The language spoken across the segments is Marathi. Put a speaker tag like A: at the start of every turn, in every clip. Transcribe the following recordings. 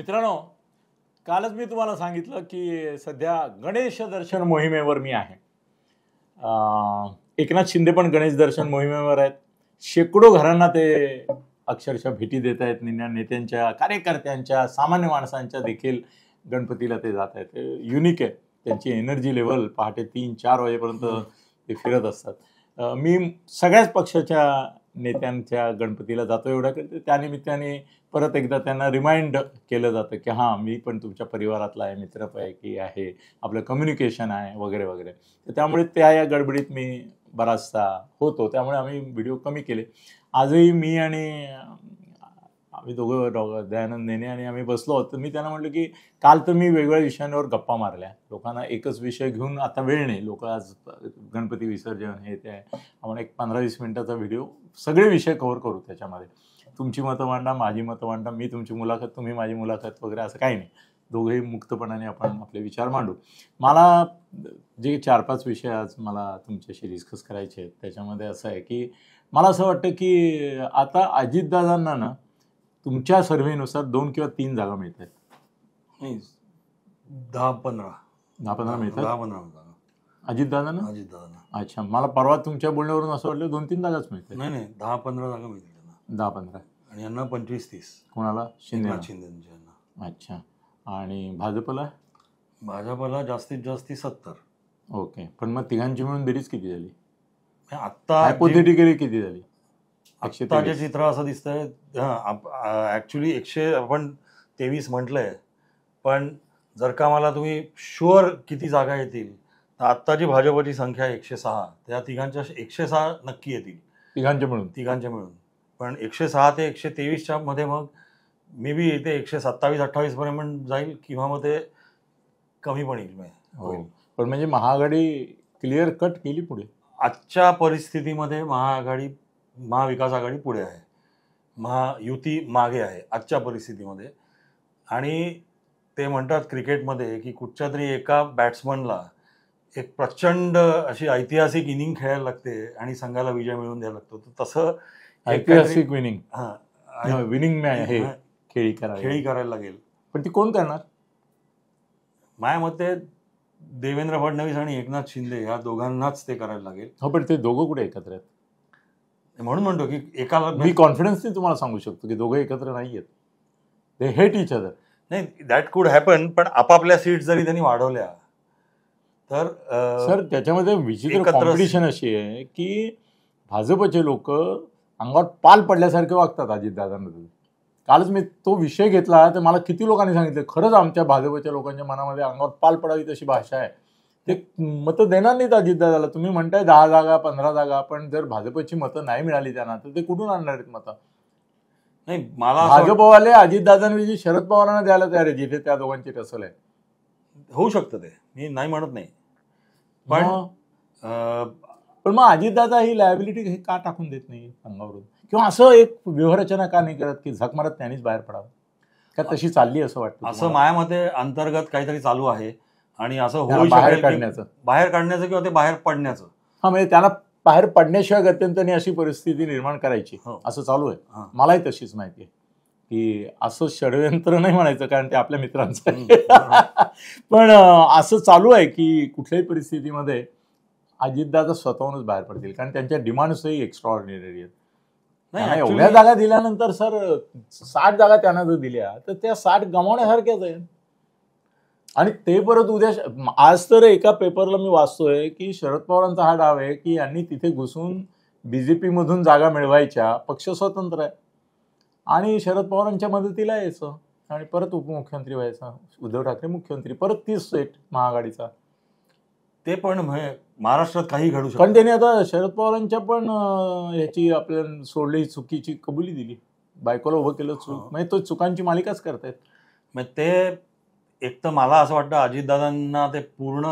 A: मित्रांनो, कालच मी तुम्हाला सांगितलं की सध्या गणेश दर्शन मोहिमेवर मी आहे. एकनाथ शिंदे पण गणेश दर्शन मोहिमेवर आहेत. शेकडो घरांना ते अक्षरशः भेटी देत आहेत. नेत्यांच्या, कार्यकर्त्यांच्या, सामान्य माणसांच्या देखील गणपतीला ते जात आहेत. युनिक आहे त्यांची एनर्जी लेवल. पहाटे 3-4 वाजेपर्यंत ते फिरत असतात. मी सगळ्याच पक्षाच्या नेत्यांच्या गणपतीला जातो. एवढं की त्यानिमित्ताने परत एकदा त्यांना रिमाइंड केलं जातं की हां, मी पण तुमच्या परिवारातला आहे, मित्रपैकी आहे, आपलं कम्युनिकेशन आहे वगैरे वगैरे. तर त्यामुळे या गडबडीत मी बराचसा होतो. त्यामुळे आम्ही व्हिडिओ कमी केले. आजही मी आणि आम्ही दोघं दयानंद नेने आणि आम्ही बसलो आहोत. तर मी त्यांना म्हटलं की काल तर मी वेगवेगळ्या विषयांवर गप्पा मारल्या. लोकांना एकच विषय घेऊन आता वेळ नाही. लोक आज गणपती विसर्जन हे ते आहे. आपण एक 15-20 मिनिटाचा व्हिडिओ सगळे विषय कव्हर करू त्याच्यामध्ये. तुमची मतं मांडा, माझी मतं मांडा, मी तुमची मुलाखत, तुम्ही माझी मुलाखत वगैरे असं काही नाही. दोघेही मुक्तपणाने आपण आपले विचार मांडू. मला जे 4-5 विषय आज मला तुमच्याशी डिस्कस करायचे आहेत त्याच्यामध्ये असं आहे की मला असं वाटतं की आता अजितदादांना ना तुमच्या सर्व्हेनुसार 2 किंवा 3 जागा मिळत आहेत.
B: नाही, 10-15
A: मिळतात.
B: 10-15 जागा
A: अजितदादांना.
B: अजितदादांना.
A: अच्छा, मला परवा तुमच्या बोलण्यावरून असं वाटलं 2-3 जागाच मिळतात.
B: नाही 10-15 जागा मिळतील त्यांना.
A: 10-15
B: आणि यांना 25-30.
A: कोणाला? शिंदे.
B: शिंदेंच्या.
A: अच्छा. आणि
B: भाजपला जास्तीत जास्त 70.
A: ओके. पण मग तिघांची मिळून बेरीज किती झाली?
B: आत्ता
A: हायपोथेटिकली किती झाली?
B: आत्ताचे चित्र असं दिसतंय. ऍक्च्युली 123 म्हटलंय, पण जर का मला तुम्ही शुअर किती जागा येतील तर आत्ताची भाजपची संख्या 106. त्या तिघांच्या 106 नक्की येतील तिघांच्या मिळून. पण 106 ते 123च्या मध्ये मग मे बी इथे 127-28 पर्यंत जाईल किंवा मग ते कमी पण येईल.
A: हो, पण म्हणजे महाआघाडी क्लिअर कट केली पुढे.
B: आजच्या परिस्थितीमध्ये महाविकास आघाडी पुढे आहे, महायुती मागे आहे आजच्या परिस्थितीमध्ये. आणि ते म्हणतात क्रिकेटमध्ये की कुठच्या तरी एका बॅट्समनला एक प्रचंड अशी ऐतिहासिक इनिंग खेळायला लागते आणि संघाला विजय मिळवून द्यायला लागतो. तर तसं
A: ऐतिहासिक विनिंग
B: हे खेळी करायला लागेल.
A: पण ती कोण करणार?
B: माझ्या मते देवेंद्र फडणवीस आणि एकनाथ शिंदे या दोघांनाच ते करायला लागेल.
A: हो, पण ते दोघं कुठे एकत्र आहेत?
B: म्हणून म्हणतो की एकाला
A: मी कॉन्फिडन्सने तुम्हाला सांगू शकतो की दोघं एकत्र नाही आहेत. They hate each other.
B: नाही, दॅट कुड हॅपन. पण आपापल्या सीट जरी त्यांनी वाढवल्या तर
A: सर त्याच्यामध्ये विचित्र कॉम्पिटिशन अशी आहे की भाजपचे लोक अंगावर पाल पडल्यासारखे वागतात अजितदादांमध्ये. कालच मी तो विषय घेतला तर मला किती लोकांनी सांगितलं खरंच आमच्या भाजपच्या लोकांच्या मनामध्ये अंगावर पाल पडावी तशी भाषा आहे. ते मतं देणार नाहीत अजितदादाला. तुम्ही म्हणताय 10 जागा 15 जागा, पण जर भाजपची मतं नाही मिळाली त्यांना तर ते कुठून आणणार आहेत मतं?
B: नाही, मला
A: भाजपवाले अजितदादांविषयी शरद पवारांना द्यायला तयार आहे जिथे त्या दोघांची टसल आहे.
B: होऊ शकतं, ते मी नाही म्हणत नाही.
A: पण मग अजितदादा ही लायबिलिटी का टाकून देत नाही अंगावरून? किंवा असं एक व्यूहरचना का नाही करत की झक मारत त्यांनीच बाहेर पडावं? का तशी चालली असं वाटतं?
B: असं माझ्या मते अंतर्गत काहीतरी चालू आहे आणि असं होऊ
A: बाहेर
B: शकेल काढण्याचं किंवा ते बाहेर पडण्याचं.
A: हा, म्हणजे त्यांना बाहेर पडण्याशिवाय गत्यंतरी अशी परिस्थिती निर्माण करायची असं चालू आहे. मलाही तशीच माहिती आहे की असं षडयंत्र नाही म्हणायचं कारण ते आपल्या मित्रांचं आहे. पण असं चालू आहे की कुठल्याही परिस्थितीमध्ये अजितदादा स्वतःहूनच बाहेर पडतील कारण त्यांच्या डिमांड्सही एक्स्ट्राऑर्डिनरी आहेत. नाही, एवढ्या जागा दिल्यानंतर सर 60 जागा त्यांना जर दिल्या तर त्या 60 गमावण्यासारख्याच आहेत. आणि ते परत उद्या आज तर एका पेपरला मी वाचतोय की शरद पवारांचा हा डाव आहे की यांनी तिथे घुसून बीजेपी मधून जागा मिळवायच्या. पक्ष स्वतंत्र आहे आणि शरद पवारांच्या मदतीला यायचं आणि परत उपमुख्यमंत्री व्हायचा. उद्धव ठाकरे मुख्यमंत्री, परत 30 सेट महाआघाडीचा.
B: ते पण महाराष्ट्रात काही घडू शकतं.
A: पण त्यांनी आता शरद पवारांच्या पण ह्याची आपल्याला सोडली चुकीची कबुली दिली. बायकोला उभं केलं चूक, म्हणजे तो चुकांची मालिकाच करतायत.
B: मग ते एक तर मला असं वाटतं अजितदादांना ते पूर्ण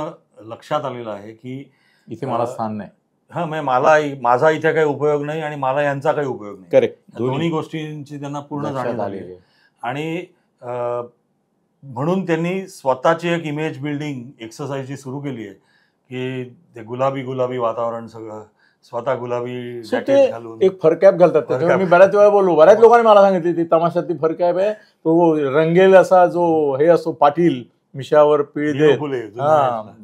B: लक्षात आलेलं आहे की
A: इथे मला स्थान नाही.
B: म्हणजे माझा इथे काही उपयोग नाही आणि मला यांचा काही उपयोग नाही.
A: करेक्ट.
B: दोन्ही गोष्टींची त्यांना पूर्ण जाणीव झाली आहे. आणि म्हणून त्यांनी स्वतःची एक इमेज बिल्डिंग एक्सरसाइज सुरू केली आहे की ते गुलाबी वातावरण सगळं स्वतः गुलाबी
A: So
B: जॅकेट घालून
A: एक फर कॅप घालतात. त्याच्यामुळे मी बऱ्याच वेळा बोललो, बऱ्याच लोकांनी मला सांगितली ती तमाशातली फर कॅप आहे, तो रंगेल असा जो हे असतो पाटील मिशावर पीळ देत,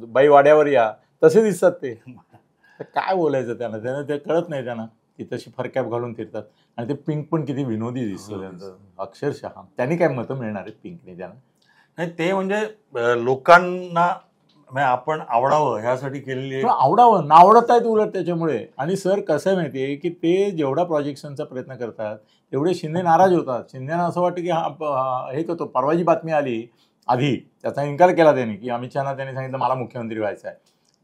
A: बाई वाड्यावर या, तसे दिसतात ते. काय बोलायचं त्यांना ते कळत नाही त्यांना की तशी फर कॅप घालून फिरतात. आणि ते पिंक पण किती विनोदी दिसतं त्यांचं अक्षरशः. त्यांनी काय मतं मिळणार आहेत पिंकने त्यांना?
B: नाही, ते म्हणजे लोकांना आपण आवडावं ह्यासाठी केलेली
A: आवडावं नावडत आहेत उलट त्याच्यामुळे. आणि सर कसं आहे माहितीये की ते जेवढा प्रोजेक्शनचा प्रयत्न करतात तेवढे शिंदे नाराज होतात. शिंदेना असं वाटतं की हे करतो. परवाची बातमी आली आधी त्याचा इन्कार केला त्यांनी की अमित शहाना त्यांनी सांगितलं मला मुख्यमंत्री व्हायचं आहे,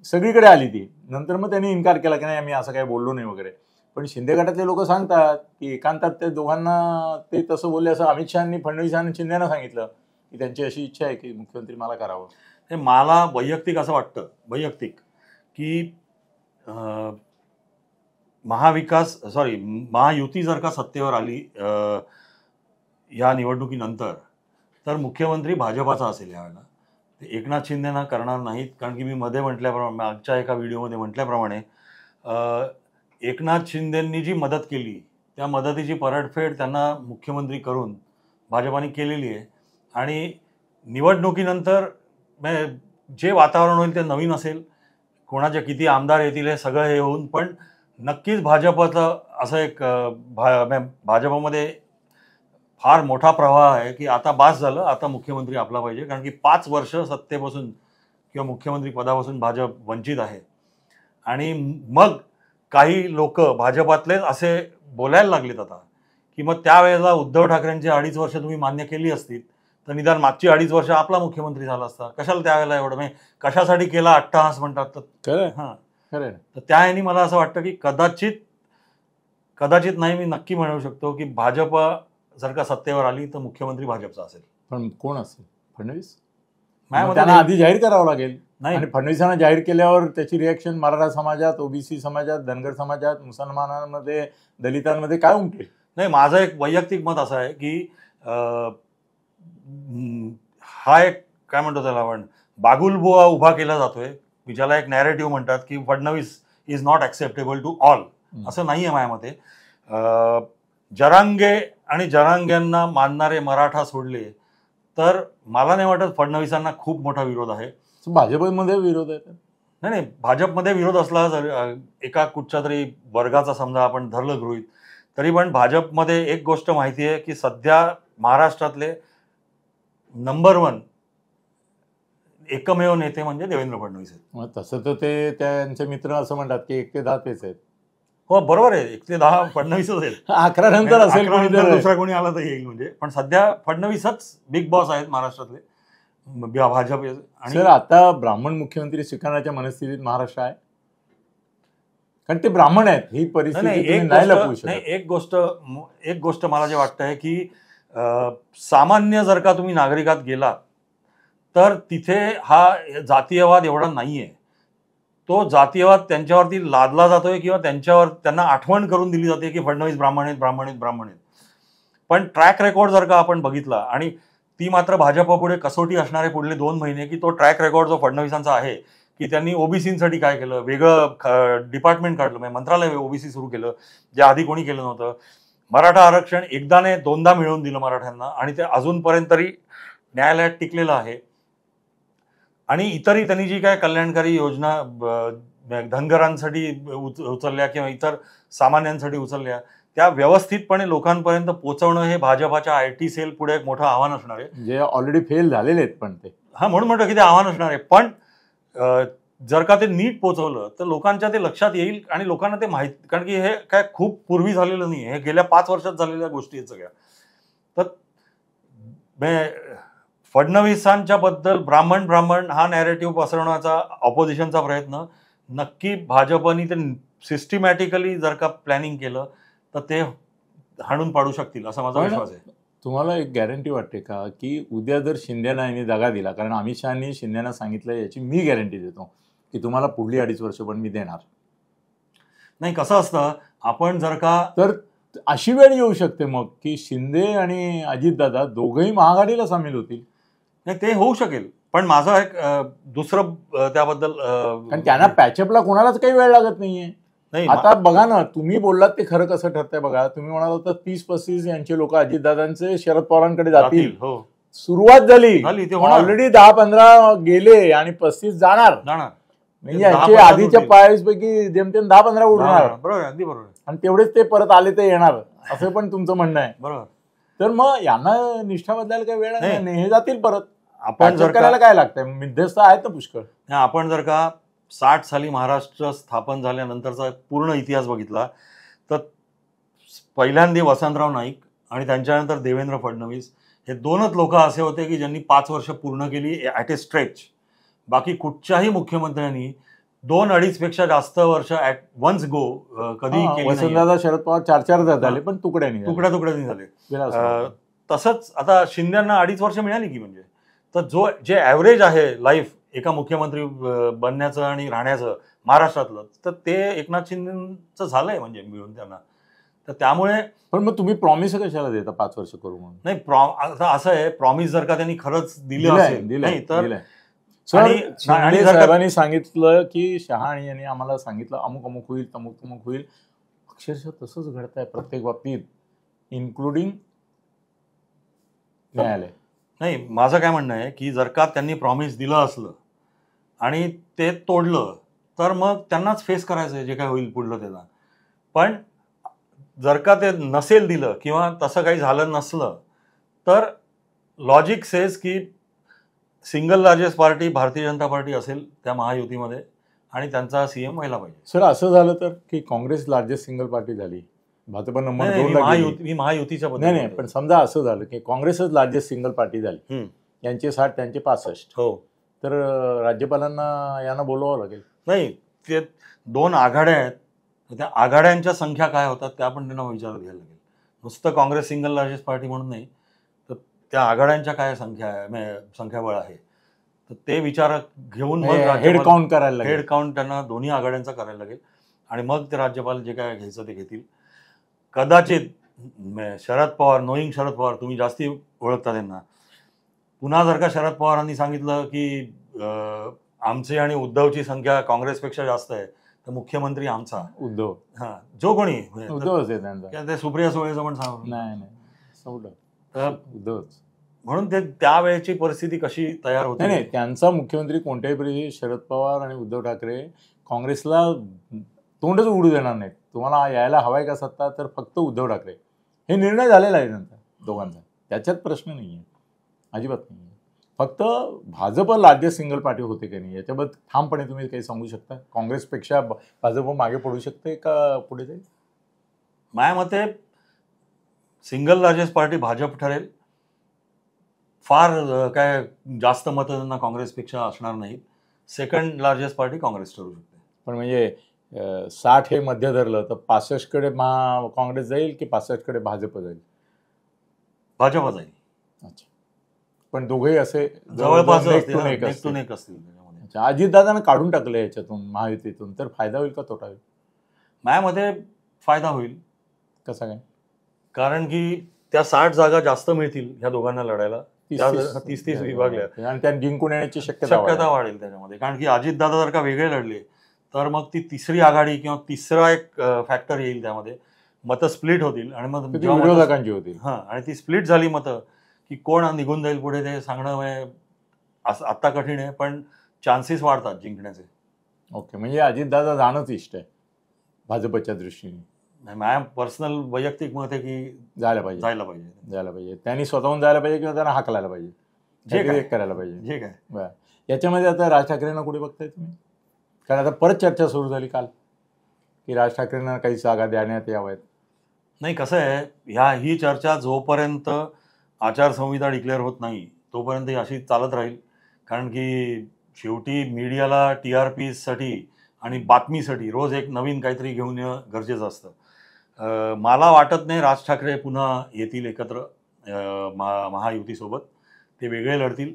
A: सगळीकडे आली ती. नंतर मग त्यांनी इन्कार केला की नाही आम्ही असं काही बोललो नाही वगैरे. पण शिंदे गटातले लोक सांगतात की एकांतात ते दोघांना ते तसं बोलले असं अमित शहानी फडणवीसांनी शिंदेना सांगितलं की त्यांची अशी इच्छा आहे की मुख्यमंत्री मला करावं.
B: हे मला वैयक्तिक असं वाटतं की महायुती जर का सत्तेवर आली या निवडणुकीनंतर तर मुख्यमंत्री भाजपाचा असेल यावेळेला. ते एकनाथ शिंदेना करणार नाहीत. कारण की मी मध्ये म्हटल्याप्रमाणे, मागच्या एका व्हिडिओमध्ये म्हटल्याप्रमाणे, एकनाथ शिंदेंनी जी मदत केली त्या मदतीची परतफेड त्यांना मुख्यमंत्री करून भाजपाने केलेली आहे. आणि निवडणुकीनंतर जे वातावरण होईल ते नवीन असेल, कोणाचे किती आमदार येतील हे सगळं हे होऊन, पण नक्कीच भाजपचं असं एक भाजपमध्ये फार मोठा प्रवाह आहे की आता बास झालं, आता मुख्यमंत्री आपला पाहिजे. कारण की 5 वर्ष सत्तेपासून किंवा मुख्यमंत्री पदापासून भाजप वंचित आहे. आणि मग काही लोक भाजपातलेच असे बोलायला लागलेत आता की मग त्यावेळेला उद्धव ठाकरेंची 2.5 वर्ष तुम्ही मान्य केली असतील तर निदान मागची 2.5 वर्ष आपला मुख्यमंत्री झाला असता. कशाला त्यावेळेला एवढं, म्हणजे कशासाठी केला अट्टहास म्हणतात तर
A: खरं.
B: तर त्या ह्यानी मला असं वाटतं की कदाचित नाही, मी नक्की म्हणू शकतो की भाजप जर का सत्तेवर आली तर मुख्यमंत्री भाजपचा असेल.
A: पण कोण असेल? फडणवीस? त्यांना आधी जाहीर करावं लागेल. नाही, आणि फडणवीसांना जाहीर केल्यावर त्याची रिॲक्शन मराठा समाजात, ओबीसी समाजात, धनगर समाजात, मुसलमानांमध्ये, दलितांमध्ये काय उमटेल?
B: नाही, माझं एक वैयक्तिक मत असं आहे की हा एक काय म्हणतो त्याला आपण बागुलबुवा उभा केला जातोय, ज्याला एक नॅरेटिव्ह म्हणतात की Fadnavis is not acceptable to all. असं नाही आहे माझ्या मते. जरांगे आणि जरांग्यांना मानणारे मराठा सोडले तर मला नाही वाटत फडणवीसांना खूप मोठा विरोध आहे.
A: भाजपमध्ये विरोध आहे?
B: नाही, भाजपमध्ये विरोध असला जर एका कुठच्या तरी वर्गाचा समजा आपण धरलं गृहीत, तरी पण भाजपमध्ये एक गोष्ट माहिती आहे की सध्या महाराष्ट्रातले नंबर 1 एकमेव नेते म्हणजे देवेंद्र फडणवीस आहेत.
A: तसं तर ते त्यांचे मित्र असं म्हणतात की 1 ते 10 तेच आहेत.
B: हो, बरोबर आहे, 1 ते 10 फडणवीसच आहेत.
A: 11 नंतर असेल,
B: दुसरा कोणी आला तर येईल म्हणजे. पण सध्या फडणवीसच बिग बॉस आहेत महाराष्ट्रातले, भाजप. आणि
A: सर, आता ब्राह्मण मुख्यमंत्री स्वीकारण्याच्या मनस्थितीत महाराष्ट्र आहे? कारण ते ब्राह्मण आहेत, ही परिस्थिती नाही लपवू शकत.
B: नाही, एक गोष्ट मला जे वाटतंय की सामान्य जर का तुम्ही नागरिकात गेला तर तिथे हा जातीयवाद एवढा नाहीये. तो जातीयवाद त्यांच्यावरती लादला जातोय किंवा त्यांना आठवण करून दिली जाते की फडणवीस ब्राह्मण आहेत. पण ट्रॅक रेकॉर्ड जर का आपण बघितला, आणि ती मात्र भाजपपुढे कसोटी असणारे पुढले 2 महिने, की तो ट्रॅक रेकॉर्ड जो फडणवीसांचा आहे की त्यांनी ओबीसीसाठी काय केलं, वेगळं डिपार्टमेंट काढलं, म्हणजे मंत्रालय ओबीसी सुरू केलं जे आधी कोणी केलं नव्हतं. मराठा आरक्षण एकदा ने 2दा मिळवून दिलं मराठ्यांना, आणि ते अजूनपर्यंत तरी न्यायालयात टिकलेलं आहे. आणि इतरही त्यांनी जी काय कल्याणकारी योजना धनगरांसाठी उचलल्या किंवा इतर सामान्यांसाठी उचलल्या, त्या व्यवस्थितपणे लोकांपर्यंत पोहोचवणं हे भाजपाच्या IT सेल पुढे एक मोठं आव्हान असणार आहे,
A: जे ऑलरेडी फेल झालेले आहेत. पण ते
B: म्हणून म्हणतो की ते आव्हान असणार आहे. पण जर का ते नीट पोहोचवलं तर लोकांच्या ते लक्षात येईल आणि लोकांना ते माहित, कारण की हे काय खूप पूर्वी झालेलं नाही, हे गेल्या 5 वर्षात झालेल्या गोष्टी आहेत सगळ्या. तर फडणवीसांच्या बद्दल ब्राह्मण हा नॅरेटिव्ह पसरवण्याचा ऑपोजिशनचा प्रयत्न नक्की भाजपनी ते सिस्टमॅटिकली जर का प्लॅनिंग केलं तर ते हाणून पाडू शकतील असा माझा विश्वास आहे.
A: तुम्हाला एक गॅरंटी वाटते का की उद्या जर शिंदेना यांनी दगा दिला, कारण अमित शहानी शिंदेना सांगितलं, याची मी गॅरंटी देतो की तुम्हाला पुढली 2.5 वर्ष पण मी देणार
B: नाही. कसं असतं, आपण जर का
A: तर अशी वेळ येऊ शकते मग की शिंदे आणि अजितदादा दोघंही महाआघाडीला सामील होतील.
B: नाही, ते होऊ शकेल, पण माझं एक दुसरं त्याबद्दल,
A: कारण त्यांना पॅचअपला कोणालाच काही वेळ लागत नाहीये.
B: नाही
A: आता बघा ना, तुम्ही बोललात ते खरं कसं ठरतंय बघा. तुम्ही म्हणाल होतं 30-35 यांचे लोक अजितदादांचे शरद पवारांकडे जातील.
B: हो
A: सुरुवात झाली,
B: ते होणार.
A: ऑलरेडी 10-15 गेले आणि 35 जाणार. म्हणजे यांचे आधीच्या 5 पैकी जेमतेम 10-15 उडणार.
B: बरोबर, अगदी बरोबर.
A: आणि तेवढेच ते परत आले ते येणार, असं पण तुमचं म्हणणं आहे.
B: बरोबर.
A: तर मग यांना निष्ठा बदलायला काही वेळ नाही, हे जातील परत.
B: आपण जर
A: करायला काय लागतंय, मध्यस्थ आहेत ना पुष्कळ.
B: आपण जर का 60 साली महाराष्ट्र स्थापन झाल्यानंतरचा पूर्ण इतिहास बघितला तर पहिल्यांदा वसंतराव नाईक आणि त्यांच्यानंतर देवेंद्र फडणवीस हे दोनच लोक असे होते की ज्यांनी 5 वर्ष पूर्ण केली ॲट ए स्ट्रेच. बाकी कुठच्याही मुख्यमंत्र्यांनी 2-2.5 पेक्षा जास्त वर्ष ॲट वन्स गो कधी केली.
A: वसंतदादा शरद पवार 4 झाले, पण तुकड्यानी
B: झाले. तसंच आता शिंदेना 2.5 वर्ष मिळाली की, म्हणजे तर जे ॲव्हरेज आहे लाईफ एका मुख्यमंत्री बनण्याचं आणि राहण्याचं महाराष्ट्रातलं, तर ते एकनाथ शिंदेचं झालंय म्हणजे मिळून त्यांना. तर त्यामुळे
A: पण मग तुम्ही प्रॉमिस कशाला देता 5 वर्ष करू म्हणून?
B: नाही, आता असं आहे, प्रॉमिस जर का त्यांनी खरंच दिलं असेल नाही तर.
A: आणि साहेबांनी सांगितलं की शहाणी यांनी आम्हाला सांगितलं अमुक अमुक होईल, तमुक तमुक होईल. अक्षरशः तसंच घडतंय प्रत्येक बाबतीत, इन्क्लुडिंग न्यायालय.
B: नाही, माझं काय म्हणणं आहे की जर का त्यांनी प्रॉमिस दिलं असलं आणि ते तोडलं तर मग त्यांनाच फेस करायचं आहे जे काय होईल पुढलं त्याला. पण जर का ते नसेल दिलं किंवा तसं काही झालं नसलं तर लॉजिक सेज की single largest party Bharatiya Janata party असेल त्या महायुतीमध्ये आणि त्यांचा CM व्हायला पाहिजे.
A: सर असं झालं तर की काँग्रेस लार्जेस्ट सिंगल पार्टी झाली, भाजप नंबर 2
B: मी महायुतीच्या
A: नाही, पण समजा असं झालं की काँग्रेसच लार्जेस्ट सिंगल पार्टी झाली, यांचे 60 त्यांचे 65,
B: हो, तर
A: राज्यपालांना यांना बोलवावं लागेल.
B: नाही, ते 2 आघाड्या आहेत, त्या आघाड्यांच्या संख्या काय होतात त्या पण त्यांना विचारात घ्यायला लागेल. नुसतं काँग्रेस सिंगल लार्जेस्ट पार्टी म्हणून नाही, तर त्या आघाड्यांच्या काय संख्याबळ आहे, तर ते विचारात घेऊन मग
A: हेड काउंट करायला लागेल.
B: हेड काउंट त्यांना दोन्ही आघाड्यांचा करायला लागेल आणि मग ते राज्यपाल जे काय घ्यायचं ते घेतील. कदाचित शरद पवार, नोईंग शरद पवार, तुम्ही जास्ती ओळखता त्यांना, पुन्हा जर का शरद पवारांनी सांगितलं की आमची आणि उद्धवची संख्या काँग्रेसपेक्षा जास्त आहे तर मुख्यमंत्री आमचा
A: उद्धव,
B: जो कोणी
A: उद्धवच आहे त्यांचा,
B: ते सुप्रिया सुळेचं पण सांग
A: नाही उद्धवच.
B: म्हणून ते त्यावेळेची परिस्थिती कशी तयार होते.
A: नाही, त्यांचा मुख्यमंत्री कोणत्याही परिस्थितीत शरद पवार आणि उद्धव ठाकरे काँग्रेसला तोंडच उघडू देणार नाहीत. तुम्हाला यायला हवाय का सत्ता, तर फक्त उद्धव ठाकरे, हे निर्णय झालेला आहे त्यांचा दोघांचा, त्याच्यात प्रश्न नाही आहे, अजिबात नाही आहे. फक्त भाजप लार्जेस्ट सिंगल पार्टी होते की नाही याच्याबद्दल ठामपणे तुम्ही काही सांगू शकता? काँग्रेसपेक्षा भाजप मागे पडू शकते का पुढे जाईल?
B: माझ्या मते सिंगल लार्जेस्ट पार्टी भाजप ठरेल. फार काय जास्त मतं त्यांना काँग्रेसपेक्षा असणार नाहीत. सेकंड लार्जेस्ट पार्टी काँग्रेस ठरू शकते.
A: पण म्हणजे 60 हे मध्य धरलं तर 65 कडे काँग्रेस जाईल की 65 कडे भाजप जाईल?
B: भाजप जाईल.
A: अच्छा, पण दोघेही असे
B: जवळपास असतील.
A: अजितदादांना काढून टाकलं याच्यातून, महायुतीतून, तर फायदा होईल का तोटा होईल?
B: माझ्यामध्ये फायदा होईल.
A: कसा काय?
B: कारण की त्या 60 जागा जास्त मिळतील ह्या दोघांना लढायला. 30 विभागल्या
A: आणि त्यात जिंकून येण्याची शक्यता
B: वाढेल त्याच्यामध्ये. कारण की अजितदादा जर का वेगळे लढले तर मग ती तिसरी आघाडी किंवा तिसरा एक फॅक्टर येईल त्यामध्ये, मतं स्प्लिट होतील आणि मग
A: विरोधकांची होतील.
B: आणि ती स्प्लिट झाली मतं की कोण निघून जाईल पुढे ते सांगणं आत्ता कठीण आहे, पण चान्सेस वाढतात जिंकण्याचे.
A: ओके, म्हणजे अजितदादा जाणंच इष्ट आहे भाजपच्या दृष्टीने?
B: माझ्या पर्सनल वैयक्तिक मत आहे की जायला पाहिजे.
A: त्यांनी स्वतःहून जायला पाहिजे किंवा त्यांना हाकलायला पाहिजे, जे करायला पाहिजे.
B: जे काय
A: याच्यामध्ये आता राज ठाकरेंना कुठे बघताय तुम्ही? कारण आता परत चर्चा सुरू झाली काल की राज ठाकरेंना काही जागा देण्यात याव्यात.
B: नाही, कसं आहे, ही चर्चा जोपर्यंत आचारसंहिता डिक्लेअर होत नाही तोपर्यंत ही अशी चालत राहील. कारण की शेवटी मीडियाला TRP साठी आणि बातमीसाठी रोज एक नवीन काहीतरी घेऊन येणं गरजेचं असतं. मला वाटत नाही राज ठाकरे पुन्हा येतील एकत्र महायुतीसोबत. ते वेगळे लढतील.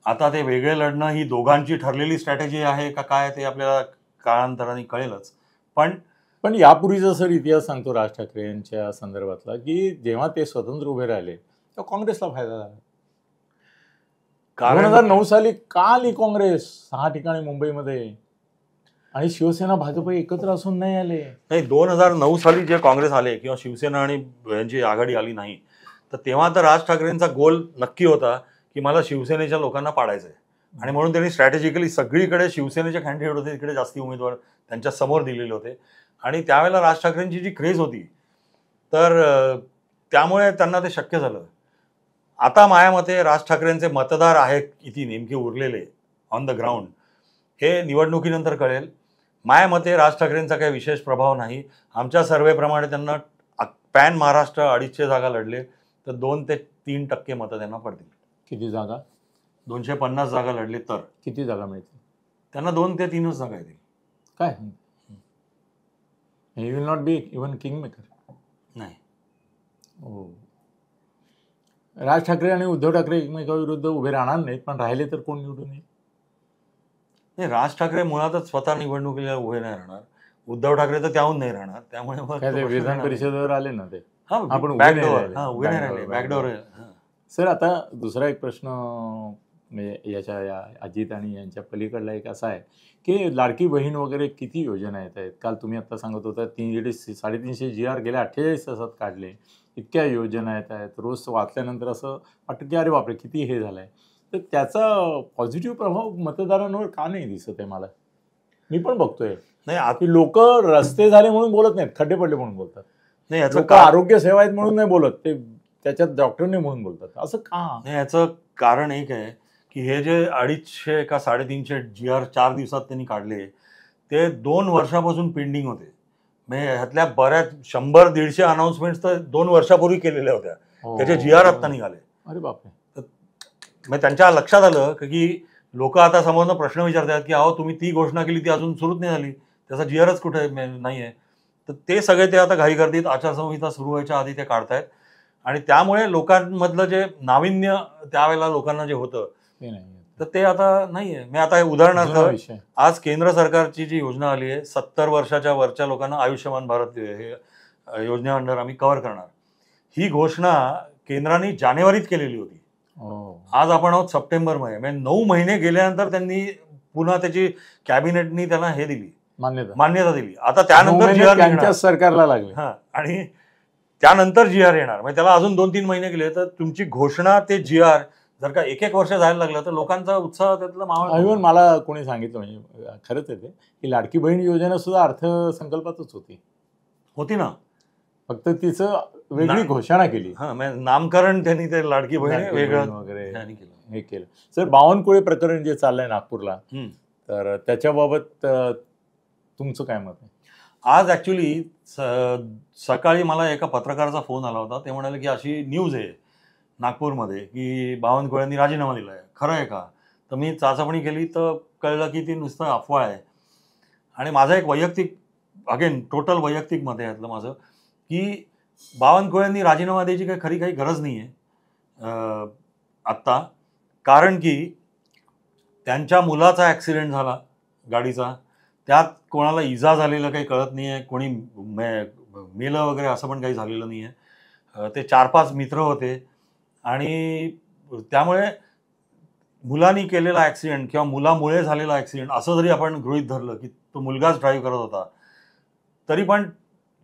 B: आता ते वेगळे लढणं ही दोघांची ठरलेली स्ट्रॅटेजी आहे का काय ते आपल्याला काळांतराने कळेलच.
A: पण यापूर्वीचा सर इतिहास सांगतो राज ठाकरे यांच्या संदर्भातला की जेव्हा ते स्वतंत्र उभे राहिले तेव्हा काँग्रेसला फायदा झाला. 2009 साली का आली काँग्रेस 6 ठिकाणी मुंबईमध्ये? आणि शिवसेना भाजप एकत्र असून नाही आले.
B: नाही, 2009 साली जे काँग्रेस आले किंवा शिवसेना आणि यांची आघाडी आली नाही, तर तेव्हा तर राज ठाकरेंचा गोल नक्की होता की मला शिवसेनेच्या लोकांना पाडायचं आहे. आणि म्हणून त्यांनी स्ट्रॅटेजिकली सगळीकडे शिवसेनेचे कॅन्डिडेट होते तिकडे जास्ती उमेदवार त्यांच्या समोर दिलेले होते. आणि त्यावेळेला राज ठाकरेंची जी क्रेज होती, तर त्यामुळे त्यांना ते शक्य झालं. आता माझ्या मते राज ठाकरेंचे मतदार आहेत किती नेमके उरलेले ऑन द ग्राउंड हे निवडणुकीनंतर कळेल. माझ्या मते राज ठाकरेंचा काही विशेष प्रभाव नाही. आमच्या सर्वेप्रमाणे त्यांना पॅन महाराष्ट्र 250 जागा लढले तर 2 ते 3% मतं त्यांना पडतील.
A: किती जागा?
B: 250 जागा लढले तर
A: किती जागा मिळतील
B: त्यांना? 2 ते 3च जागा येतील.
A: काय he will not be even king maker.
B: नाही.
A: हो, राज ठाकरे आणि उद्धव ठाकरे एकमेकाविरुद्ध उभे राहणार नाहीत, पण राहिले तर कोण निवडून येईल?
B: नाही, राज ठाकरे मुळातच स्वतः निवडणुकीला उभे नाही राहणार. उद्धव ठाकरे तर त्याहून नाही राहणार. त्यामुळे
A: विधान परिषदेवर आले ना ते,
B: आपण उभे नाही राहिले, बॅकडोर.
A: सर, आता दुसरा एक प्रश्न म्हणजे या अजित आणि यांच्या पलीकडला एक असा आहे की लाडकी बहीण वगैरे किती योजना येत आहेत. काल तुम्ही आता सांगत होता 350 GR गेल्या 48 तासात काढले. इतक्या योजना येत आहेत. रोज वाचल्यानंतर असं वाटतं की अरे बापरे किती हे झालंय. तर त्याचा पॉझिटिव्ह प्रभाव मतदारांवर का नाही दिसत आहे? मला मी पण बघतोय
B: नाही,
A: लोक रस्ते झाले म्हणून बोलत नाहीत, खड्डे पडले म्हणून बोलतात.
B: नाही, याचं
A: लोक आरोग्य सेवा आहेत म्हणून नाही बोलत, ते त्याच्यात डॉक्टरने म्हणून बोलतात. असं का?
B: नाही, याचं कारण एक आहे की हे जे 250 का 350 GR 4 दिवसात त्यांनी काढले ते 2 वर्षापासून पेंडिंग होते. म्हणजे ह्यातल्या बऱ्याच 100-150 अनाउन्समेंट्स तर 2 वर्षापूर्वी केलेल्या होत्या. त्याचे GR आत्ता निघाले.
A: अरे बापरे.
B: मग त्यांच्या लक्षात आलं की लोक आता समोरनं प्रश्न विचारतात की अहो तुम्ही ती घोषणा केली ती अजून सुरूच नाही झाली, त्याचा GRच कुठे नाही आहे. तर ते सगळे ते आता घाई करतात. आचारसंहिता सुरू व्हायच्या आधी ते काढतायत. आणि त्यामुळे लोकांमधलं जे नाविन्य त्यावेळेला लोकांना जे होतं तर ते आता नाहीये. मी आता उदाहरणार्थ आज केंद्र सरकारची जी योजना आली आहे 70 वर्षाच्या वरच्या लोकांना आयुष्यमान भारत हे योजनेअंडर आम्ही कव्हर करणार, ही घोषणा केंद्राने जानेवारीत केलेली होती. आज आपण आहोत सप्टेंबरमध्ये. म्हणजे 9 महिने गेल्यानंतर त्यांनी पुन्हा त्याची कॅबिनेटनी त्यांना हे दिली, मान्यता दिली. आता त्यानंतर
A: सरकारला लागले
B: आणि त्यानंतर GR येणार. म्हणजे त्याला अजून 2-3 महिने गेले. तर तुमची घोषणा ते GR जर का 1-1 वर्ष जायला लागलं तर लोकांचा उत्साह त्यातला मावळ.
A: इव्हन मला कोणी सांगितलं, म्हणजे खरंच येते की लाडकी बहीण योजना सुद्धा अर्थसंकल्पातच होती ना, फक्त तिचं वेगळी घोषणा केली.
B: नामकरण त्यांनी ते लाडकी बहीण वेगळं
A: वगैरे हे केलं. सर, बावनकुळे प्रकरण जे चाललंय नागपूरला, तर त्याच्याबाबत तुमचं काय मत आहे?
B: आज ऍक्च्युली सकाळी मला एका पत्रकाराचा फोन आला होता. ते म्हणाले की अशी न्यूज आहे नागपूरमध्ये की बावनकुळेंनी राजीनामा दिलाय, खरं आहे का? तर मी चाचपणी केली तर कळलं की ती नुसतं अफवा आहे. आणि माझं एक वैयक्तिक, अगेन टोटल वैयक्तिक मत आहे यातलं माझं, की बावनकुळेंनी राजीनामा द्यायची काही गरज नाही आहे आत्ता. कारण की त्यांच्या मुलाचा ॲक्सिडेंट झाला गाडीचा, त्यात कोणाला इजा झालेलं काही कळत नाही आहे, कोणी मेलं वगैरे असं पण काही झालेलं नाही आहे. ते 4-5 मित्र होते आणि त्यामुळे मुलांनी केलेला ॲक्सिडेंट किंवा मुलामुळे झालेला ॲक्सिडेंट असं जरी आपण गृहीत धरलं की तो मुलगाच ड्राईव्ह करत होता, तरी पण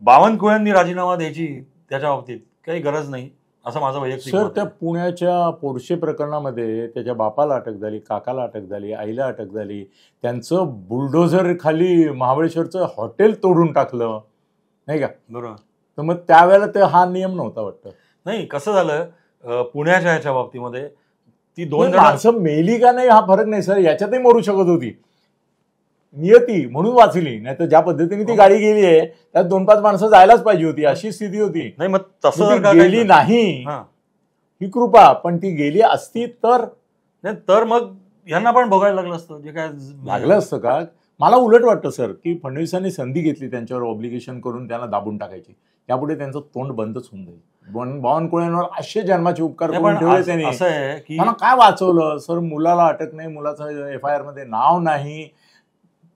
B: बावनकुळेंनी राजीनामा द्यायची त्याच्या बाबतीत काही गरज नाही असं माझं वैयक्तिक.
A: सर, त्या पुण्याच्या पोर्शे प्रकरणामध्ये त्याच्या बापाला अटक झाली, काकाला अटक झाली, आईला अटक झाली. त्यांचं बुलडोझर खाली महाबळेश्वरचं हॉटेल तोडून टाकलं नाही का?
B: बरोबर.
A: तर मग त्यावेळेला ते हा नियम नव्हता वाटतं.
B: नाही, कसं झालं पुण्याच्या ह्याच्या बाबतीमध्ये ती 2
A: माणसं मेली का नाही हा फरक नाही सर, याच्यातही मरू शकत होती. नियती म्हणून वाचली, नाही तर ज्या पद्धतीने ती गाडी गेली आहे त्यात 2-5 माणसं जायलाच पाहिजे होती, अशी स्थिती होती.
B: नाही, मग तसं
A: गेली नाही ही कृपा, पण ती गेली असती तर मग
B: यांना पण भोगायला लागलं असतं. जे काय
A: लागलं असतं का? मला उलट वाटतं सर की फडणवीसांनी संधी घेतली त्यांच्यावर ऑब्लिगेशन करून त्यांना दाबून टाकायची. यापुढे त्यांचं तोंड बंदच होऊन जाईल. बावनकुळेंवर असे जन्माचे उपकार करून ठेवले त्यांनी.
B: असं आहे की
A: त्यांना काय वाचवलं सर? मुलाला अटक नाही, मुलाचं FIR मध्ये नाव नाही.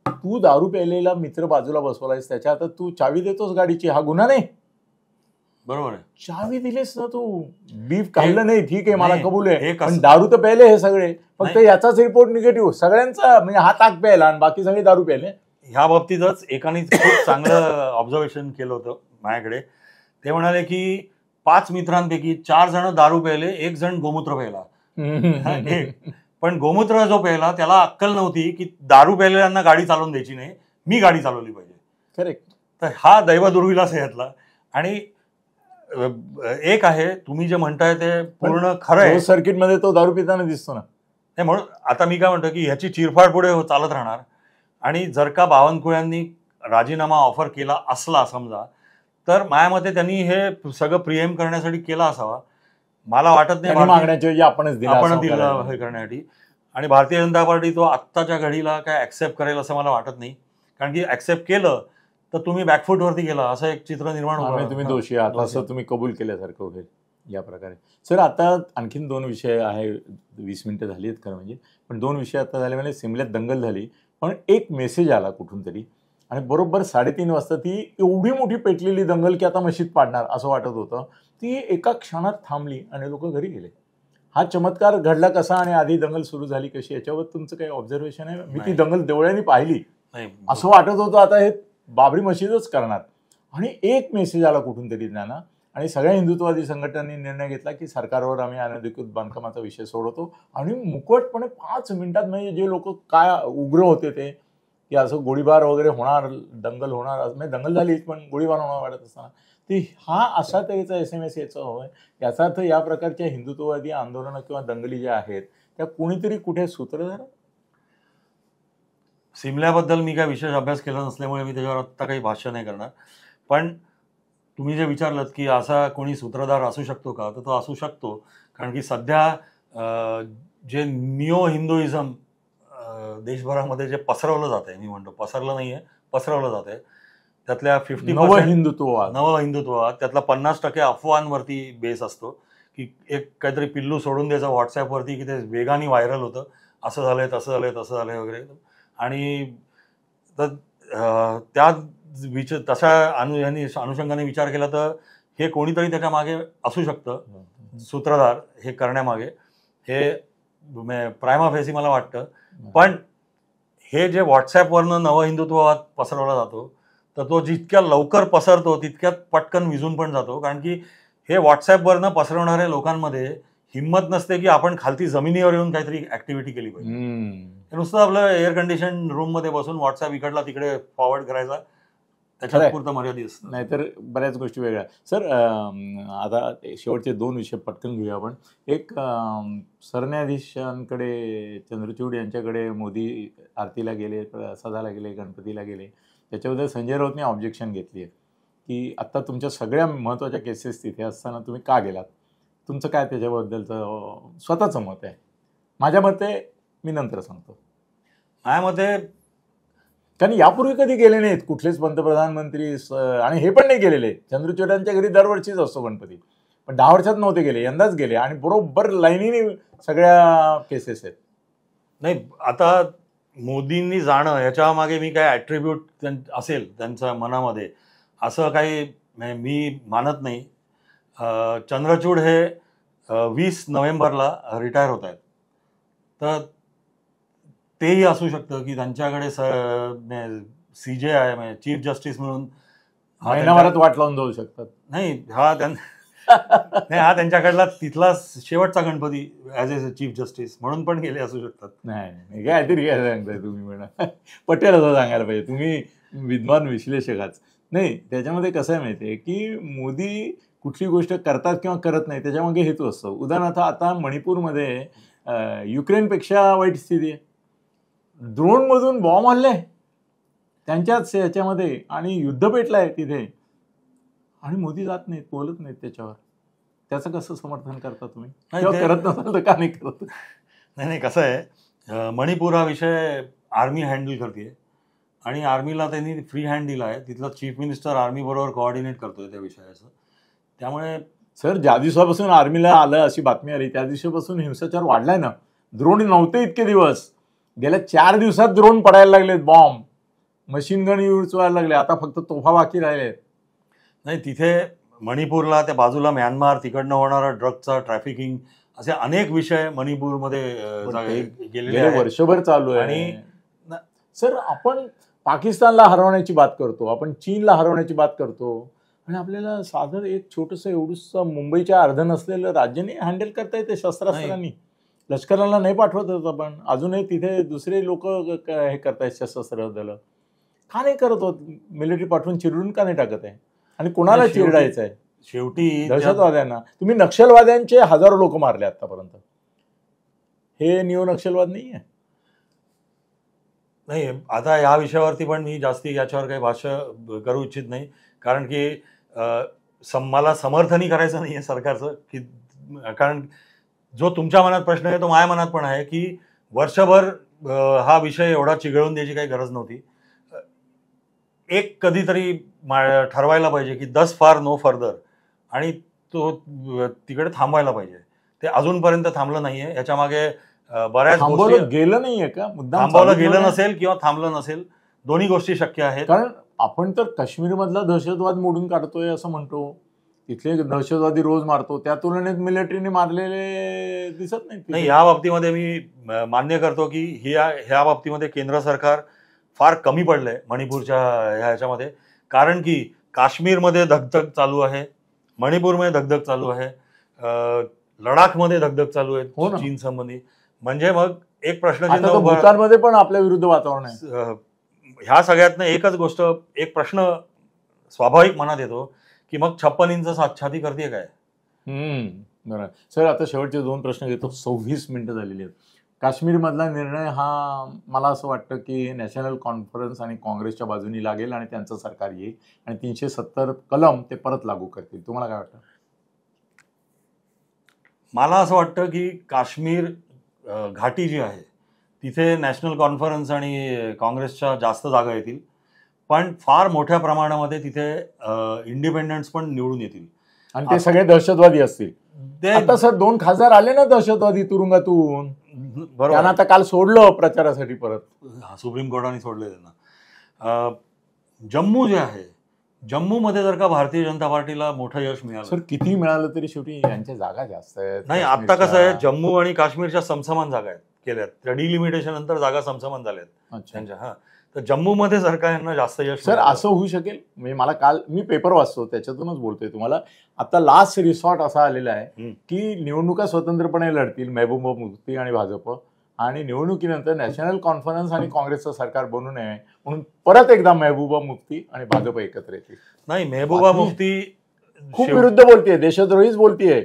A: तू दारू प्यायलेला मित्र बाजूला बसवलायस, त्याच्या हातात तू चावी देतोस गाडीची, हा गुन्हा नाही?
B: बरोबर आहे.
A: चावी दिलीस ना तू, बीफ खाल्लं नाही ठीक आहे, मला कबूल आहे, पण दारू तर प्यायले हे सगळे, फक्त याचाच रिपोर्ट निगेटिव्ह सगळ्यांचा, म्हणजे हा ताक प्यायला आणि बाकी सगळे दारू प्यायले.
B: ह्या बाबतीतच एकाने खूप चांगलं ऑब्झर्वेशन केलं होतं माझ्याकडे. ते म्हणाले की 5 मित्रांपैकी 4 जण दारू प्यायले, 1 जण गोमूत्र प्यायला. पण गोमूत्र जो प्यायला त्याला अक्कल नव्हती की दारू प्यायलेल्यांना गाडी चालवून द्यायची नाही, मी गाडी चालवली पाहिजे.
A: करेक्ट.
B: तर हा दैव दुर्विलास आहे यातला. आणि एक आहे तुम्ही जे म्हणताय ते पूर्ण खरं आहे.
A: सर्किटमध्ये तो दारू पिताना दिसतो ना.
B: नाही म्हणून आता मी काय म्हणतो की ह्याची चिरफाड पुढे चालत राहणार. आणि जर का बावनकुळ्यांनी राजीनामा ऑफर केला असला समजा, तर माझ्या मते त्यांनी हे सगळं प्रिएम करण्यासाठी केला असावा. मला वाटत नाही
A: मागण्याच्या आपणच
B: दिलं हे करण्यासाठी. आणि भारतीय जनता पार्टी तो आत्ताच्या घडीला काय ऍक्सेप्ट करेल असं मला वाटत नाही. कारण की ऍक्सेप्ट केलं तर तुम्ही बॅकफूटवरती गेला असं एक चित्र निर्माण होतं.
A: तुम्ही दोषी आहात असं तुम्ही कबूल केल्यासारखं होईल या प्रकारे. सर आता आणखीन 2 विषय आहे. 20 मिनिटं झाली आहेत खरं म्हणजे, पण 2 विषय आता झाले. म्हणजे सिमल्यात दंगल झाली, पण एक मेसेज आला कुठून तरी, आणि बरोबर 3:30 वाजता ती एवढी मोठी पेटलेली दंगल की आता मशीद पाडणार असं वाटत होतं, ती एका क्षणात थांबली आणि लोक घरी गेले. हा चमत्कार घडला कसा आणि आधी दंगल सुरू झाली कशी, याच्यावर तुमचं काही ऑब्झर्वेशन आहे? मी ती दंगल डोळ्यांनी पाहिली, असं वाटत होतं आता हे बाबरी मशीदच करणार. आणि एक मेसेज आला कुठून तरी त्यांना, आणि सगळ्या हिंदुत्ववादी संघटनांनी निर्णय घेतला की सरकारवर आम्ही अनधिकृत बांधकामाचा विषय सोडवतो. आणि मुकटपणे 5 मिनिटात, म्हणजे जे लोक काय उग्र होते ते की असं गोळीबार वगैरे होणार, दंगल होणार, म्हणजे दंगल झालीच पण गोळीबार होणार वाटत असताना, ती हा अशा तऱ्हेचा SMS याचा होय. याचा अर्थ या प्रकारच्या हिंदुत्ववादी आंदोलनं किंवा दंगली ज्या आहेत त्या कोणीतरी कुठे सूत्रधार.
B: सिमल्याबद्दल मी काय विशेष अभ्यास केला नसल्यामुळे मी त्याच्यावर आत्ता काही भाष्य नाही करणार. पण तुम्ही जे विचारलं की असा कोणी सूत्रधार असू शकतो का, तर तो असू शकतो. कारण की सध्या जे निओ हिंदुइझम देशभरामध्ये जे पसरवलं जात आहे, मी म्हणतो पसरलं नाहीये, पसरवलं जात आहे, त्यातल्या 50% नव हिंदुत्ववाद त्यातला 50% अफवांवरती बेस असतो. की एक काहीतरी पिल्लू सोडून द्यायचं व्हॉट्सॲपवरती की ते वेगाने व्हायरल होतं, असं झालंय तसं झालंय तसं झालंय वगैरे. आणि त्या तशा अनुषंगाने विचार केला तर हे कोणीतरी त्याच्या मागे असू शकतं सूत्रधार हे करण्यामागे, हे प्रायमा फेसी मला वाटतं. पण हे जे व्हॉट्सॲपवरनं नवहिंदुत्ववाद पसरवला जातो, तर तो जितक्या लवकर पसरतो तितक्यात पटकन विझून पण जातो. कारण की हे व्हॉट्सॲपवरनं पसरवणाऱ्या लोकांमध्ये हिंमत नसते की आपण खालती जमिनीवर येऊन काहीतरी ऍक्टिव्हिटी केली पाहिजे. नुसतं आपलं एअर कंडिशन रूममध्ये बसून व्हॉट्सॲप इकडला तिकडे फॉरवर्ड करायचा, त्याच्यात पुरतं मर्यादित असतं.
A: नाहीतर बऱ्याच गोष्टी वेगळ्या. सर आता शेवटचे 2 विषय पटकन घेऊया आपण. एक सरन्यायाधीशांकडे चंद्रचूड यांच्याकडे मोदी आरतीला गेले, प्रसादाला गेले, गणपतीला गेले. त्याच्याबद्दल संजय राऊतने ऑब्जेक्शन घेतली आहे की आत्ता तुमच्या सगळ्या महत्त्वाच्या केसेस तिथे असताना तुम्ही का गेलात. तुमचं काय त्याच्याबद्दलचं स्वतःचं मत आहे? माझ्या मते मी नंतर सांगतो.
B: माझ्या मते
A: कारण यापूर्वी कधी गेले नाहीत कुठलेच पंतप्रधानमंत्री, आणि हे पण नाही गेलेले. चंद्रचूडांच्या घरी दरवर्षीच असतो गणपती, पण 10 वर्षात नव्हते गेले, यंदाच गेले. आणि बरोबर लाईनीने सगळ्या केसेस आहेत.
B: नाही, आता मोदींनी जाणं याच्या मागे मी काय ॲट्रिब्यूट असेल त्यांच्या मनामध्ये असं काही मी मानत नाही. चंद्रचूड हे 20 नोव्हेंबरला रिटायर होत आहेत, तर तेही असू शकतं की त्यांच्याकडे CJI म्हणजे चीफ जस्टिस म्हणून
A: महिनाभरात वाट लावून जाऊ शकतात.
B: नाही, हा त्यांच्याकडला तिथला शेवटचा Ganpati as a chief justice म्हणून पण गेले असू शकतात.
A: नाही काहीतरी काय सांगताय तुम्ही, म्हणा पटेल असं सांगायला पाहिजे. तुम्ही विद्वान विश्लेषकाच. नाही, त्याच्यामध्ये कसं आहे माहिती आहे की मोदी कुठली गोष्ट करतात किंवा करत नाही त्याच्यामागे हेतू असतो. उदाहरणार्थ आता मणिपूरमध्ये युक्रेनपेक्षा वाईट स्थिती आहे. ड्रोनमधून बॉम्ब हल्ले त्यांच्याच याच्यामध्ये, आणि युद्ध पेटलं आहे तिथे, आणि मोदी जात नाहीत, बोलत नाहीत त्याच्यावर. त्याचं कसं समर्थन करता तुम्ही? करत नसाल तर का नाही करत?
B: नाही, कसं आहे, मणिपूर हा विषय आर्मी हँडल करते आणि आर्मीला त्यांनी फ्री हँड दिला आहे. तिथला चीफ मिनिस्टर आर्मी बरोबर कोऑर्डिनेट करतोय त्या विषयाचं. त्यामुळे
A: सर, ज्या दिवसापासून आर्मीला आलं अशी बातमी आली त्या दिवसापासून हिंसाचार वाढलाय ना. ड्रोन नव्हते इतके दिवस, गेल्या 4 दिवसात ड्रोन पडायला लागलेत, बॉम्ब, मशीन गन यूज व्हायला लागले, आता फक्त तोफा बाकी राहिले.
B: नाही, तिथे मणिपूरला त्या बाजूला म्यानमार, तिकडनं होणारा ड्रगचा ट्रॅफिकिंग, असे अनेक विषय मणिपूरमध्ये गेले
A: वर्षभर चालू आहे. आणि सर, आपण पाकिस्तानला हरवण्याची बात करतो, आपण चीनला हरवण्याची बात करतो, आणि आपल्याला साधं एक छोटंसं एवढंसं मुंबईच्या अर्ध नसलेलं राज्याने हँडल करता येते शस्त्रास्त्रांनी. लष्कराला नाही पाठवत होत आपण, अजूनही तिथे दुसरे लोक हे करतायत शस्त्रास्त्र दलं. का नाही करत होत? मिलिटरी पाठवून चिरडून का नाही टाकत आहे? आणि कोणाला चिरडायचं आहे?
B: शेवटी
A: दहशतवाद्यांना. तुम्ही नक्षलवाद्यांचे हजारो लोक मारले आतापर्यंत, हे निओ नक्षलवाद नाही आहे.
B: नाही, आता या विषयावरती पण मी जास्ती याच्यावर काही भाष्य करू इच्छित नाही, कारण की मला समर्थनही करायचं नाही आहे सरकारचं, की कारण जो तुमच्या मनात प्रश्न आहे तो माझ्या मनात पण आहे, की वर्षभर हा विषय एवढा चिघळून द्यायची काही गरज नव्हती. एक कधीतरी ठरवायला पाहिजे की 10 फार नो फर्दर, आणि तो तिकडे थांबवायला पाहिजे. ते अजूनपर्यंत थांबलं नाहीये. याच्या मागे बऱ्याच गोष्टी
A: गेलं नाहीये का?
B: थांबवलं गेलं नसेल किंवा थांबलं नसेल, दोन्ही गोष्टी शक्य आहेत.
A: कारण आपण तर काश्मीरमधला दहशतवाद मोडून काढतोय असं म्हणतो, तिथले दहशतवादी रोज मारतो, त्या तुलनेत मिलिटरीने मारलेले दिसत
B: नाही. या बाबतीमध्ये मी मान्य करतो की ह्या बाबतीमध्ये केंद्र सरकार फार कमी पडलंय मणिपूरच्या ह्याच्यामध्ये, कारण की काश्मीरमध्ये धगधग चालू आहे, मणिपूरमध्ये धगधग चालू आहे, लडाखमध्ये धगधग चालू आहे चीन संबंधी. म्हणजे मग एक प्रश्न
A: भूतानमध्ये पण आपल्या विरुद्ध वातावरण आहे.
B: ह्या सगळ्यातनं एकच गोष्ट, एक प्रश्न स्वाभाविक मनात येतो की मग 56 इंच छाती करते काय?
A: बरोबर सर. आता शेवटचे 2 प्रश्न घेतो. 26 मिनिटं झालेली आहेत. काश्मीरमधला निर्णय हा मला असं वाटतं की नॅशनल कॉन्फरन्स आणि काँग्रेसच्या बाजूनी लागेल आणि त्यांचं सरकार येईल आणि 370 कलम ते परत लागू करतील. तुम्हाला काय वाटतं?
B: मला असं वाटतं की काश्मीर घाटी जी आहे तिथे नॅशनल कॉन्फरन्स आणि काँग्रेसच्या जास्त जागा येतील, पण फार मोठ्या प्रमाणामध्ये तिथे इंडिपेंडन्स पण निवडून येतील
A: आणि ते सगळे दहशतवादी असतील. आता सर 2 खासदार आले ना दहशतवादी तुरुंगातून, त्यांना आता काल सोडलं प्रचारासाठी परत.
B: सुप्रीम कोर्टाने सोडले त्यांना. जम्मू जे आहे, जम्मूमध्ये जर का भारतीय जनता पार्टीला मोठं यश मिळालं,
A: सर किती मिळालं तरी शेवटी यांच्या जागा जास्त आहेत.
B: नाही, आता कसं आहे, जम्मू आणि काश्मीरच्या समसमान जागा आहेत केल्यात, त्या डिलिमिटेशन नंतर जागा समसमान झाल्यात त्यांच्या. तर जम्मूमध्ये जर का यांना जास्त यश,
A: सर असं होऊ शकेल. म्हणजे मला काल, मी पेपर वाचतो त्याच्यातूनच बोलतोय तुम्हाला, आता लास्ट रिसॉर्ट असा आलेला आहे की निवडणुका स्वतंत्रपणे लढतील महबूबा मुफ्ती आणि भाजप, आणि निवडणुकीनंतर नॅशनल कॉन्फरन्स आणि काँग्रेसचं सरकार बनू नये म्हणून परत एकदा महबूबा मुफ्ती आणि भाजप एकत्र येतील.
B: नाही, महबूबा मुफ्ती
A: खूप विरुद्ध बोलतीये, देशद्रोहीच बोलतीये,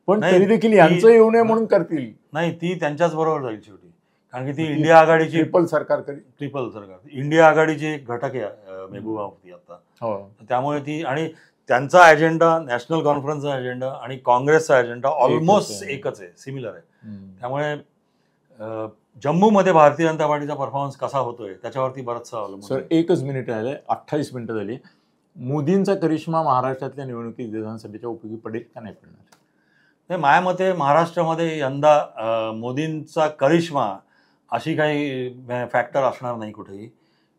A: पण तरी देखील यांचं येऊ नये म्हणून करतील.
B: नाही, ती त्यांच्याच बरोबर जाईल शेवटी, कारण की ती इंडिया आघाडीची
A: ट्रिपल सरकार करेल.
B: ट्रिपल सरकार, इंडिया आघाडीची एक घटक आहे महबूबा मुफ्ती आता. त्यामुळे ती, आणि त्यांचा अजेंडा, नॅशनल कॉन्फरन्सचा अजेंडा आणि काँग्रेसचा अजेंडा ऑलमोस्ट एकच आहे, सिमिलर आहे. त्यामुळे जम्मूमध्ये भारतीय जनता पार्टीचा परफॉर्मन्स कसा होतोय त्याच्यावरती बरंचसं अवलंबून.
A: सर 1 मिनिट राहिलंय, 28 मिनिटं झाली. मोदींचा करिश्मा महाराष्ट्रातल्या निवडणुकीत विधानसभेच्या उपयोगी पडेल का नाही पडणार?
B: नाही, माझ्या मते महाराष्ट्रामध्ये यंदा मोदींचा करिश्मा अशी काही फॅक्टर असणार नाही कुठेही,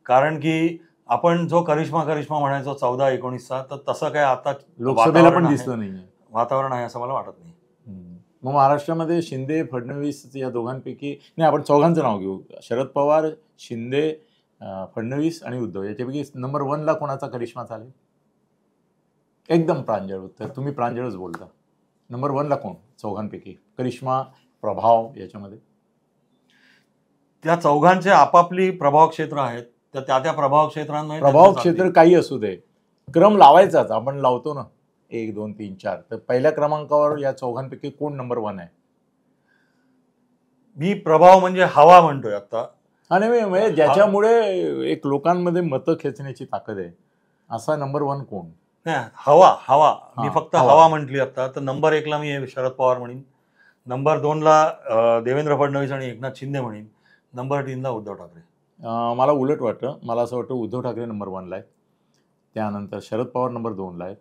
B: कारण की आपण जो करिश्मा म्हणायचो 14-19चा, तर तसं काय आता
A: लोकसभेला पण दिसलं नाही,
B: वातावरण आहे असं मला वाटत नाही.
A: मग महाराष्ट्रामध्ये शिंदे फडणवीस या दोघांपैकी, नाही आपण चौघांचं नाव घेऊ, शरद पवार, शिंदे, फडणवीस आणि उद्धव, याच्यापैकी नंबर 1 ला कोणाचा करिश्मा चालेल? एकदम प्रांजळ उत्तर, तुम्ही प्रांजळच बोलता. नंबर 1 ला कोण चौघांपैकी? करिश्मा, प्रभाव याच्यामध्ये?
B: त्या चौघांचे आपापली प्रभाव क्षेत्र आहेत, तर त्या प्रभाव क्षेत्रांमध्ये
A: प्रभाव क्षेत्र काही असू दे, क्रम लावायचाच, आपण लावतो ना 1, 2, 3, 4. तर पहिल्या क्रमांकावर या चौघांपैकी कोण नंबर 1 आहे?
B: मी प्रभाव म्हणजे हवा म्हणतोय आता,
A: आणि म्हणजे ज्याच्यामुळे एक लोकांमध्ये मतं खेचण्याची ताकद आहे, असा नंबर 1 कोण?
B: नाही, हवा मी फक्त हवा म्हटली आता. तर नंबर 1 ला मी शरद पवार म्हणीन, नंबर 2 ला देवेंद्र फडणवीस आणि एकनाथ शिंदे म्हणीन, नंबर 3 ला उद्धव ठाकरे.
A: मला उलट वाटतं, मला असं वाटतं उद्धव ठाकरे नंबर 1 ला आहेत, त्यानंतर शरद पवार नंबर 2 ला आहेत,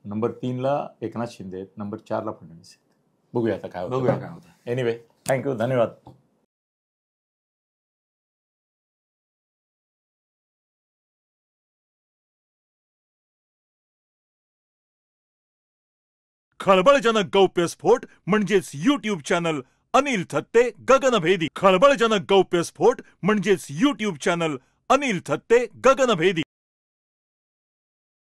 A: नंबर 3 ला एकनाथ शिंदे आहेत, नंबर 4 ला फडणवीस आहेत. बघूया आता काय होतं. एनिवे, थँक्यू, धन्यवाद.
C: खळबळजनक गौप्यस्फोट म्हणजेच यूट्यूब चॅनल अनिल थत्ते गगनभेदी. खळबळजनक गौप्यस्फोट म्हणजेच यूट्यूब चॅनल अनिल थत्ते, गगनभेदी.